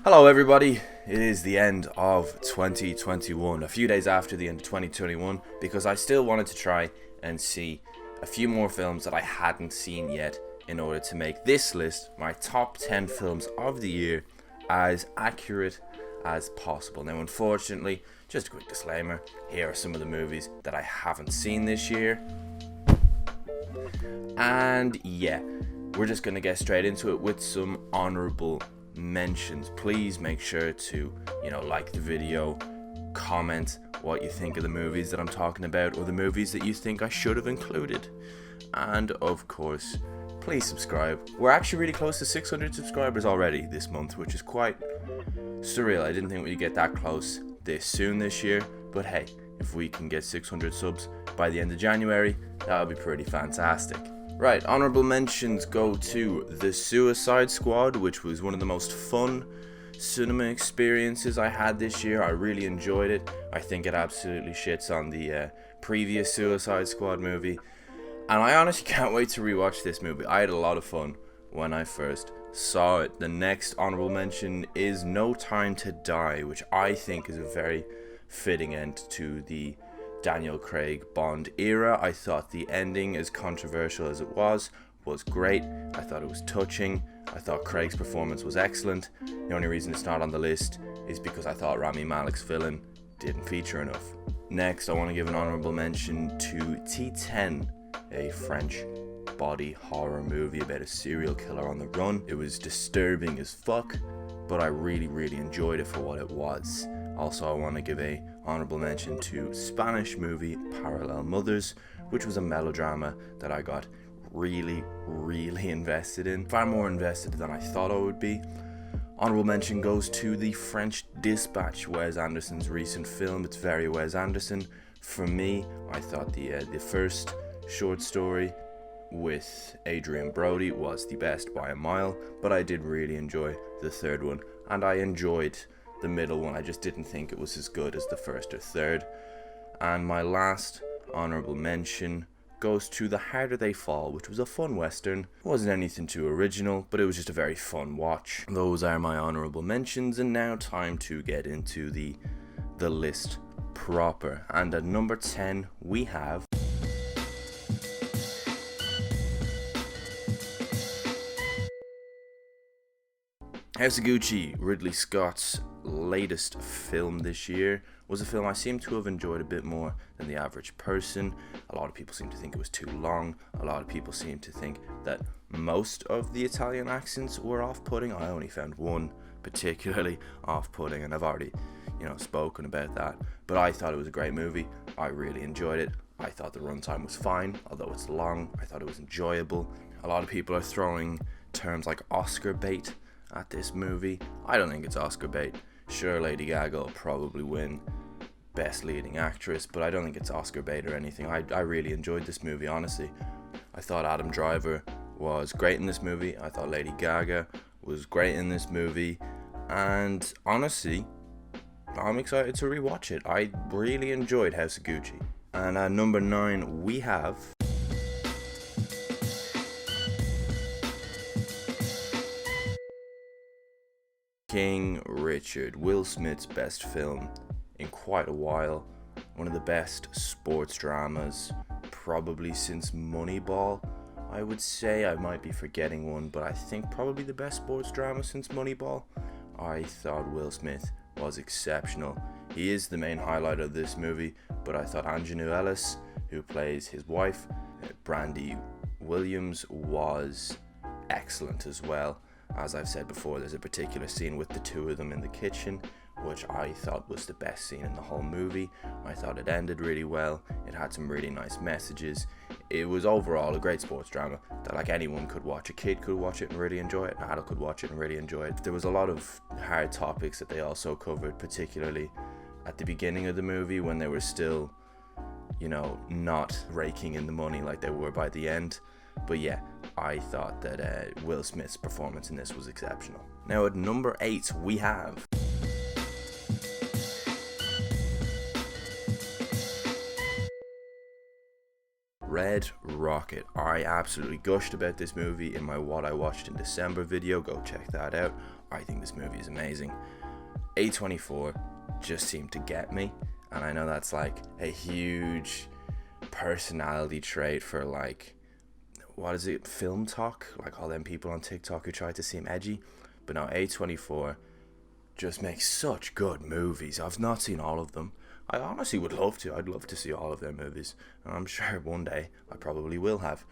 Hello everybody, it is the end of 2021, a few days after the end of 2021, because I still wanted to try and see a few more films that I hadn't seen yet in order to make this list, my top 10 films of the year, as accurate as possible. Now unfortunately, just a quick disclaimer, here are some of the movies that I haven't seen this year. And yeah, we're just going to get straight into it with some honorable mentions. Please make sure to, like the video, comment what you think of the movies that I'm talking about or the movies that you think I should have included. And of course, please subscribe. We're actually really close to 600 subscribers already this month, which is quite surreal. I didn't think we'd get that close this soon this year, but hey, if we can get 600 subs by the end of January, that would be pretty fantastic. Right, honorable mentions go to The Suicide Squad, which was one of the most fun cinema experiences I had this year. I really enjoyed it. I think it absolutely shits on the previous Suicide Squad movie. And I honestly can't wait to rewatch this movie. I had a lot of fun when I first saw it. The next honorable mention is No Time to Die, which I think is a very fitting end to the Daniel Craig Bond era. I thought the ending, as controversial as it was great. I thought it was touching. I thought Craig's performance was excellent. The only reason it's not on the list is because I thought Rami Malek's villain didn't feature enough. Next, I want to give an honorable mention to T10, a French body horror movie about a serial killer on the run. It was disturbing as fuck, but I really enjoyed it for what it was. Also, I want to give a honorable mention to Spanish movie Parallel Mothers, which was a melodrama that I got really invested in. Far more invested than I thought I would be. Honorable mention goes to The French Dispatch, Wes Anderson's recent film. It's very Wes Anderson. For me, I thought the first short story with Adrian Brody was the best by a mile, but I did really enjoy the third one, and I enjoyed the middle one. I just didn't think it was as good as the first or third. And my last honorable mention goes to The Harder They Fall, which was a fun western. It wasn't anything too original, but it was just a very fun watch. Those are my honorable mentions, and now time to get into the list proper. And at number 10 we have House of Gucci, Ridley Scott's latest film this year. Was a film I seem to have enjoyed a bit more than the average person. A lot of people seem to think it was too long. A lot of people seem to think that most of the Italian accents were off-putting. I only found one particularly off-putting, and I've already, spoken about that. But I thought it was a great movie. I really enjoyed it. I thought the runtime was fine, although it's long. I thought it was enjoyable. A lot of people are throwing terms like Oscar bait at this movie. I don't think it's Oscar bait. Sure, Lady Gaga will probably win Best Leading Actress, but I don't think it's Oscar bait or anything. I really enjoyed this movie, honestly. I thought Adam Driver was great in this movie. I thought Lady Gaga was great in this movie. And honestly, I'm excited to rewatch it. I really enjoyed House of Gucci. And at number 9 we have King Richard, Will Smith's best film in quite a while. One of the best sports dramas probably since Moneyball. I would say, I might be forgetting one, but I think probably the best sports drama since Moneyball. I thought Will Smith was exceptional. He is the main highlight of this movie, but I thought Anjanou Ellis, who plays his wife, Brandy Williams, was excellent as well. As I've said before, there's a particular scene with the two of them in the kitchen, which I thought was the best scene in the whole movie. I thought it ended really well. It had some really nice messages. It was overall a great sports drama that like anyone could watch. A kid could watch it and really enjoy it. An adult could watch it and really enjoy it. There was a lot of hard topics that they also covered, particularly at the beginning of the movie when they were still, not raking in the money like they were by the end. But yeah, I thought that Will Smith's performance in this was exceptional. Now at number 8 we have Red Rocket. I absolutely gushed about this movie in my What I Watched in December video. Go check that out. I think this movie is amazing. A24 just seemed to get me, and I know that's like a huge personality trait for like, what is it, film talk, like all them people on TikTok who try to seem edgy. But no, A24 just makes such good movies. I've not seen all of them. I honestly would love to. I'd love to see all of their movies, and I'm sure one day I probably will have.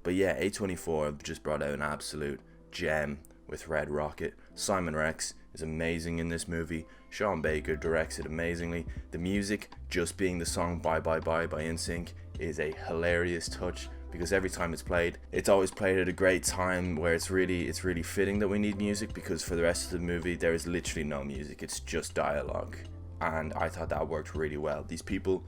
But yeah, A24 have just brought out an absolute gem with Red Rocket. Simon Rex is amazing in this movie. Sean Baker directs it amazingly. The music, just being the song Bye Bye Bye by NSYNC, is a hilarious touch, because every time it's played, it's always played at a great time where it's really fitting that we need music, because for the rest of the movie there is literally no music, it's just dialogue. And I thought that worked really well. These people,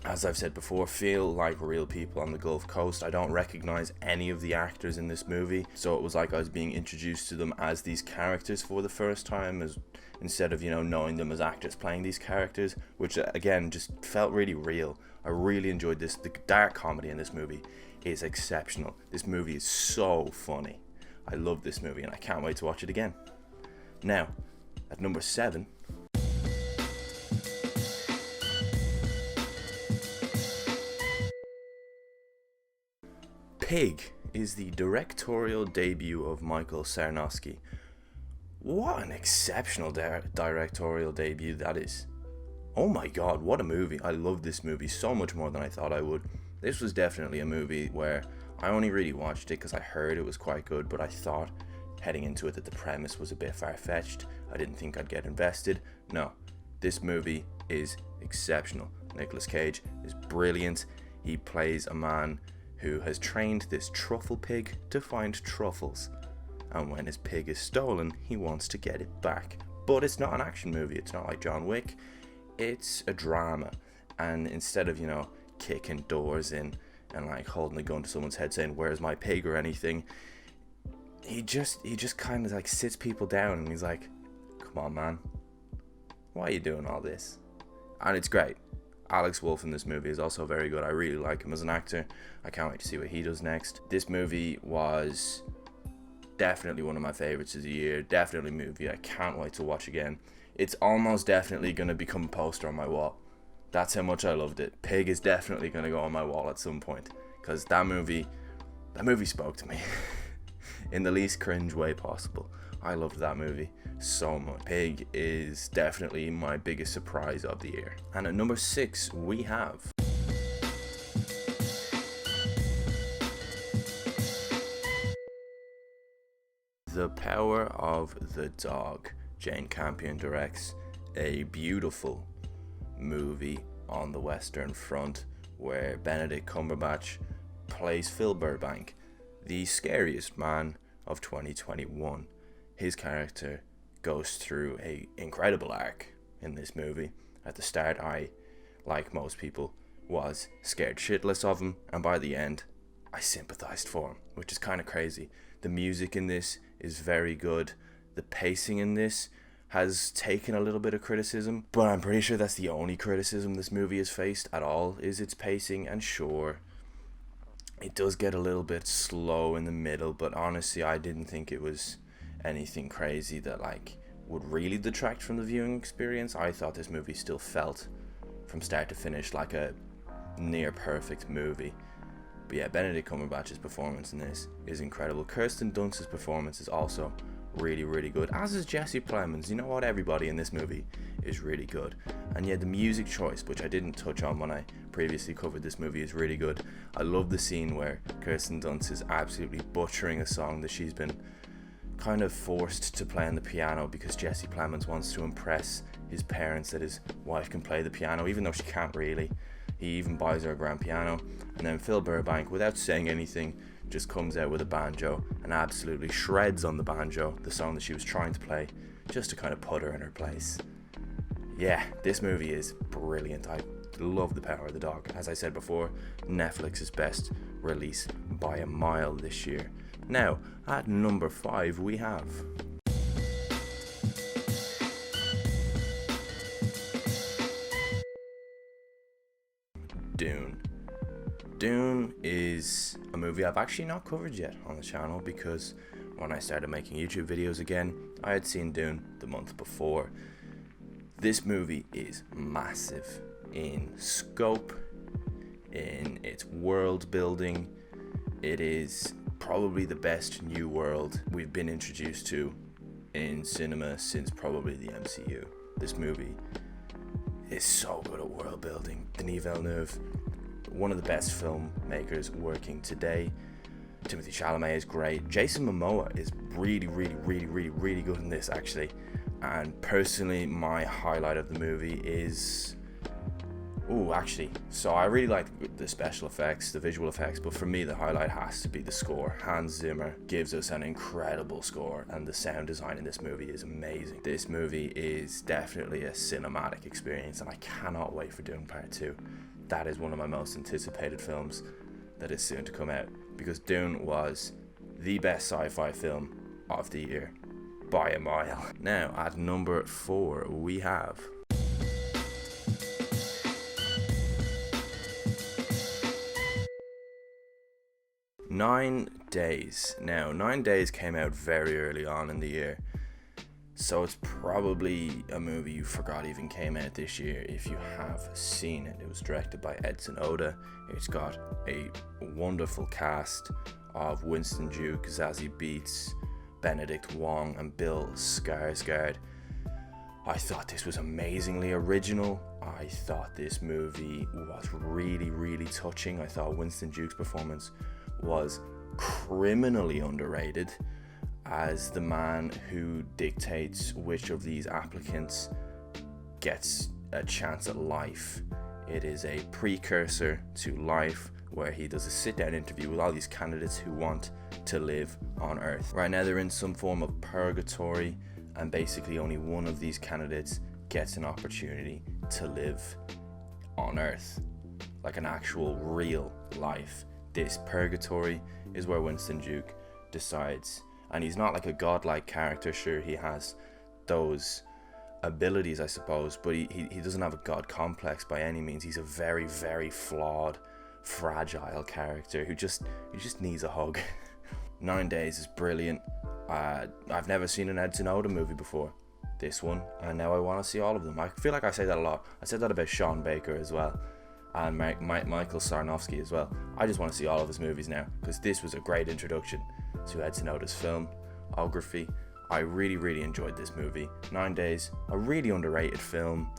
as I've said before, feel like real people on the Gulf Coast. I don't recognize any of the actors in this movie, so it was like I was being introduced to them as these characters for the first time, as instead of, knowing them as actors playing these characters, which again just felt really real. I really enjoyed this. The dark comedy in this movie is exceptional. This movie is so funny. I love this movie and I can't wait to watch it again. Now, at number 7, Pig is the directorial debut of Michael Sarnowski. What an exceptional directorial debut that is. Oh my god, what a movie. I love this movie so much more than I thought I would. This was definitely a movie where I only really watched it because I heard it was quite good, but I thought heading into it that the premise was a bit far-fetched. I didn't think I'd get invested. No, this movie is exceptional. Nicolas Cage is brilliant. He plays a man who has trained this truffle pig to find truffles, and when his pig is stolen, he wants to get it back. But it's not an action movie. It's not like John Wick. It's a drama, and instead of kicking doors in and like holding a gun to someone's head saying "Where's my pig?" or anything, he just kind of like sits people down and he's like, "Come on, man, why are you doing all this?" And it's great. Alex Wolff in this movie is also very good. I really like him as an actor. I can't wait to see what he does next. This movie was definitely one of my favorites of the year. Definitely a movie I can't wait to watch again. It's almost definitely going to become a poster on my wall. That's how much I loved it. Pig is definitely going to go on my wall at some point, because that movie spoke to me in the least cringe way possible. I loved that movie so much. Pig is definitely my biggest surprise of the year. And at number 6 we have The Power of the Dog. Jane Campion directs a beautiful movie on the Western Front where Benedict Cumberbatch plays Phil Burbank, the scariest man of 2021. His character goes through an incredible arc in this movie. At the start, I, like most people, was scared shitless of him, and by the end, I sympathized for him, which is kind of crazy. The music in this is very good. The pacing in this has taken a little bit of criticism, but I'm pretty sure that's the only criticism this movie has faced at all, is its pacing. And sure, it does get a little bit slow in the middle, but honestly, I didn't think it was anything crazy that like would really detract from the viewing experience. I thought this movie still felt from start to finish like a near perfect movie. But yeah, Benedict Cumberbatch's performance in this is incredible. Kirsten Dunst's performance is also really, really good, as is Jesse Plemons. You know what, everybody in this movie is really good. And yeah, the music choice, which I didn't touch on when I previously covered this movie, is really good. I love the scene where Kirsten Dunst is absolutely butchering a song that she's been kind of forced to play on the piano because Jesse Plemons wants to impress his parents that his wife can play the piano, even though she can't really. He even buys her a grand piano, and then Phil Burbank, without saying anything, just comes out with a banjo and absolutely shreds on the banjo the song that she was trying to play, just to kind of put her in her place. Yeah, this movie is brilliant. I love The Power of the Dog. As I said before, Netflix's best release by a mile this year. Now, at number 5 we have Dune. Dune is a movie I've actually not covered yet on the channel because when I started making YouTube videos again, I had seen Dune the month before. This movie is massive in scope, in its world building. It is probably the best new world we've been introduced to in cinema since probably the MCU. This movie is so good at world building. Denis Villeneuve, one of the best filmmakers working today. Timothée Chalamet is great. Jason Momoa is really good in this actually. And personally, my highlight of the movie is... so I really like the special effects, the visual effects, but for me the highlight has to be the score. Hans Zimmer gives us an incredible score, and the sound design in this movie is amazing. This movie is definitely a cinematic experience, and I cannot wait for Dune Part 2. That is one of my most anticipated films that is soon to come out, because Dune was the best sci-fi film of the year by a mile. Now at number 4 we have Nine Days. Now 9 Days came out very early on in the year, so it's probably a movie you forgot even came out this year if you have seen it. It was directed by Edson Oda. It's got a wonderful cast of Winston Duke, Zazie Beetz, Benedict Wong and Bill Skarsgård. I thought this was amazingly original. I thought this movie was really touching. I thought Winston Duke's performance was criminally underrated as the man who dictates which of these applicants gets a chance at life. It is a precursor to Life, where he does a sit-down interview with all these candidates who want to live on Earth. Right now they're in some form of purgatory, and basically only one of these candidates gets an opportunity to live on Earth, like an actual real life. This purgatory is where Winston Duke decides, and he's not like a godlike character. Sure, he has those abilities I suppose, but he doesn't have a god complex by any means. He's a very flawed, fragile character who just needs a hug. 9 Days is brilliant. I've never seen an Edson Oda movie before, this one, and now I want to see all of them. I feel like I say that a lot. I said that about Sean Baker as well, and Michael Sarnowski as well. I just want to see all of his movies now, because this was a great introduction to Edson Oda's filmography. I really enjoyed this movie. 9 Days, a really underrated film.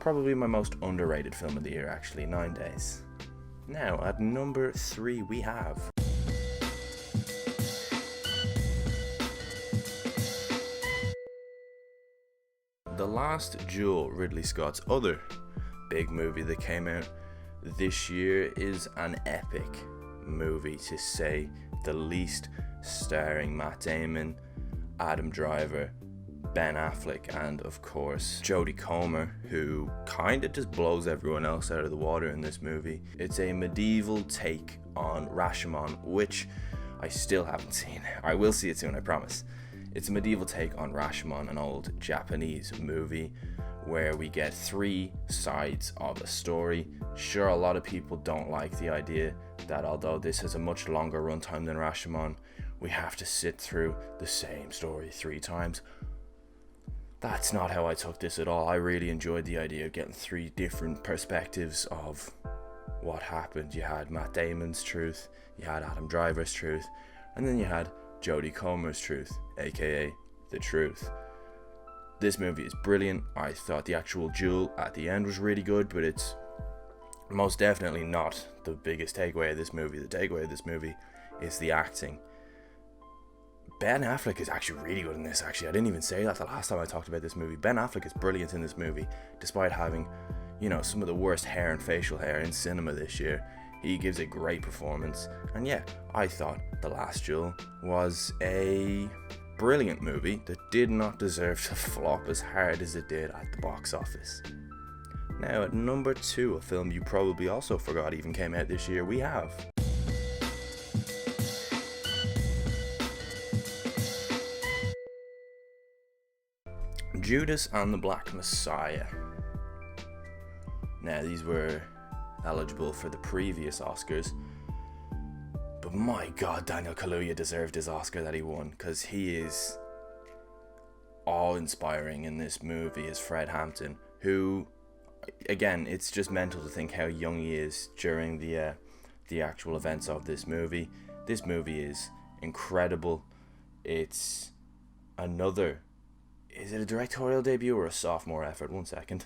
Probably my most underrated film of the year actually, 9 Days. Now at number 3 we have The Last Duel, Ridley Scott's other big movie that came out this year. Is an epic movie to say the least, starring Matt Damon, Adam Driver, Ben Affleck, and of course Jodie Comer, who kinda just blows everyone else out of the water in this movie. It's a medieval take on Rashomon, which I still haven't seen. I will see it soon, I promise. It's a medieval take on Rashomon, an old Japanese movie where we get 3 sides of a story. Sure, a lot of people don't like the idea that although this has a much longer runtime than Rashomon, we have to sit through the same story 3 times. That's not how I took this at all. I really enjoyed the idea of getting 3 different perspectives of what happened. You had Matt Damon's truth, you had Adam Driver's truth, and then you had Jodie Comer's truth, aka the truth. This movie is brilliant. I thought the actual duel at the end was really good, but it's most definitely not the biggest takeaway of this movie. The takeaway of this movie is the acting. Ben Affleck is actually really good in this, actually. I didn't even say that the last time I talked about this movie. Ben Affleck is brilliant in this movie, despite having, some of the worst hair and facial hair in cinema this year. He gives a great performance, and yeah, I thought The Last Duel was a brilliant movie that did not deserve to flop as hard as it did at the box office. Now at number 2, a film you probably also forgot even came out this year, we have Judas and the Black Messiah. Now these were eligible for the previous Oscars. But my God, Daniel Kaluuya deserved his Oscar that he won, because he is awe-inspiring in this movie as Fred Hampton, who, again, it's just mental to think how young he is during the actual events of this movie. This movie is incredible. It's another... Is it a directorial debut or a sophomore effort? 1 second.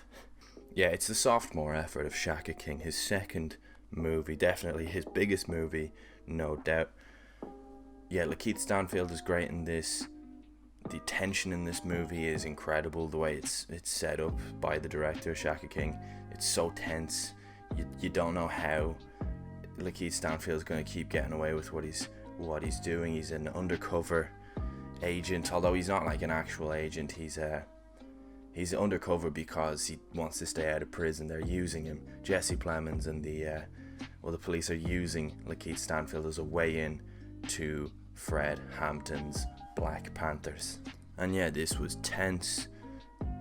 Yeah, it's the sophomore effort of Shaka King, his second movie, definitely his biggest movie, no doubt. Yeah, Lakeith Stanfield is great in this. The tension in this movie is incredible. The way it's set up by the director, Shaka King, it's so tense. You don't know how Lakeith Stanfield is going to keep getting away with what he's doing. He's an undercover agent, although he's not like an actual agent. He's undercover because he wants to stay out of prison. They're using him. Jesse Plemons and the police are using Lakeith Stanfield as a way in to Fred Hampton's Black Panthers. And yeah, this was tense.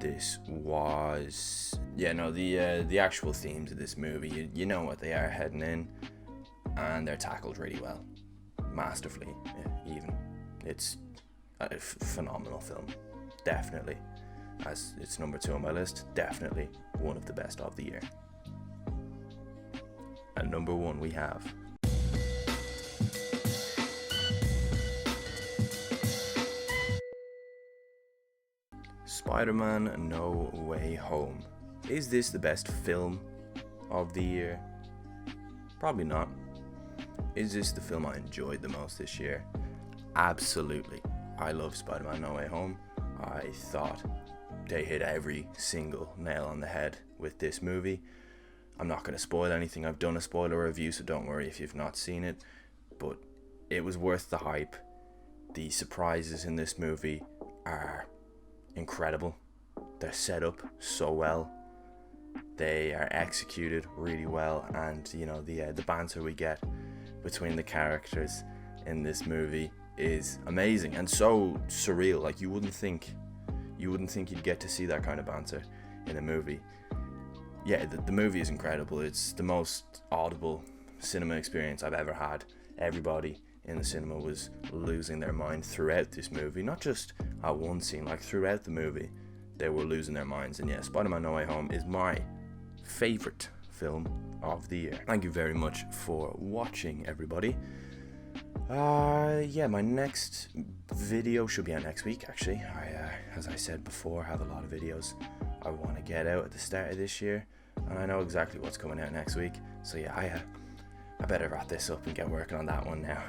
This was... Yeah, no, the actual themes of this movie, you know what they are heading in, and they're tackled really well. Masterfully, even. It's a phenomenal film. Definitely. As it's number 2 on my list, definitely one of the best of the year. At number 1 we have Spiderman No Way Home. Is this the best film of the year? Probably not. Is this the film I enjoyed the most this year? Absolutely. I love Spider-Man No Way Home. I thought they hit every single nail on the head with this movie. I'm not going to spoil anything. I've done a spoiler review, so don't worry if you've not seen it. But it was worth the hype. The surprises in this movie are incredible. They're set up so well. They are executed really well, and you know, the banter we get between the characters in this movie is amazing and so surreal. Like you wouldn't think you'd get to see that kind of banter in a movie. Yeah, the movie is incredible. It's the most audible cinema experience I've ever had. Everybody in the cinema was losing their mind throughout this movie, not just at one scene, like throughout the movie they were losing their minds. And yeah, Spider-Man No Way Home is my favorite film of the year. Thank you very much for watching, everybody. Yeah, my next video should be out next week, actually. As I said before, have a lot of videos I want to get out at the start of this year, and I know exactly what's coming out next week. So yeah, I better wrap this up and get working on that one now.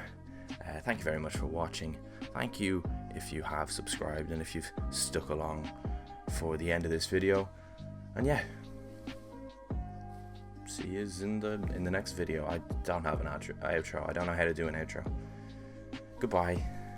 Thank you very much for watching. Thank you if you have subscribed and if you've stuck along for the end of this video. And yeah, see you in the next video. I don't have an outro. I don't know how to do an outro. Goodbye.